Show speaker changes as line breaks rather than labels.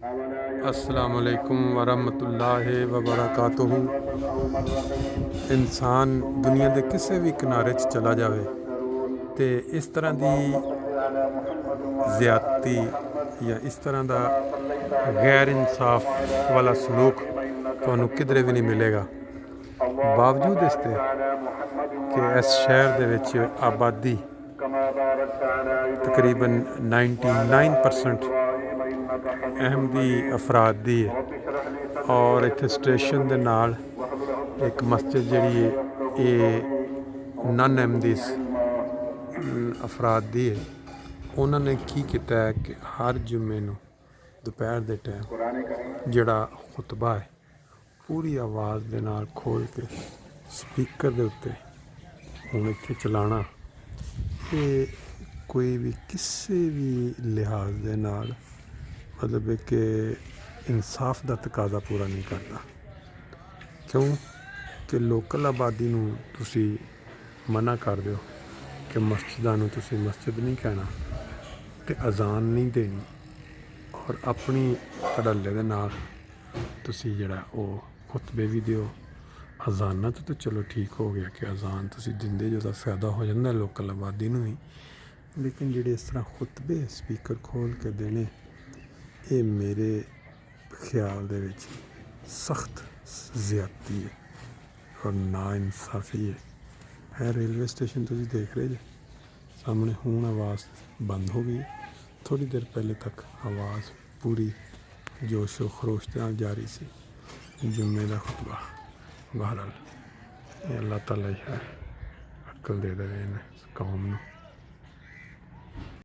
अस्सलाम वालेकुम वरहमतुल्लाहि वबरकातुहू। इंसान दुनिया के किसी भी किनारे चला जाए तो इस तरह की ज़्यादती या इस तरह का गैर इंसाफ वाला सलूक तो किधरे भी नहीं मिलेगा। बावजूद इसके कि इस शहर दे विच आबादी तकरीबन 99% अहमदी अफराद दी है और इत्थे स्टेशन दे नाल एक मस्जिद जिहड़ी है ये नन अहमदी अफराद दी है। उन्होंने की किया है कि हर जुम्मे नूं दोपहर के टाइम जिहड़ा खुतबा है पूरी आवाज़ दे नाल खोल के स्पीकर दे उत्ते हुण इत्थे चलाना ये कोई भी किसी भी लिहाज दे नाल मतलब कि इंसाफ का तकाजा पूरा नहीं करता। क्यों कि लोकल आबादी नूं तुसी मना कर दो कि मस्जिदां नूं तुसी मस्जिद नहीं कहना ते अजान नहीं देनी और अपनी धड़ल्ले दे नाल तुसी जिहड़ा ओह खुतबे भी दिओ। अजाना तो चलो ठीक हो गया कि अजान तुसी दिंदे जो फ़ायदा हो जाता लोकल आबादी नूं भी, लेकिन जिहड़े इस तरह खुतबे स्पीकर खोल के देने ये मेरे ख्याल दे विच सख्त ज़्यादती है और नाइंसाफ़ी है। रेलवे स्टेशन तुसीं देख रहे जे सामने हुण आवाज़ बंद हो गई। थोड़ी देर पहले तक आवाज़ पूरी जोश व खरोश के नाल जारी सी। जुम्मे का खुतबा बहरहाल अल्लाह ताला अक्ल दे देवे इन्हें कौम नूं।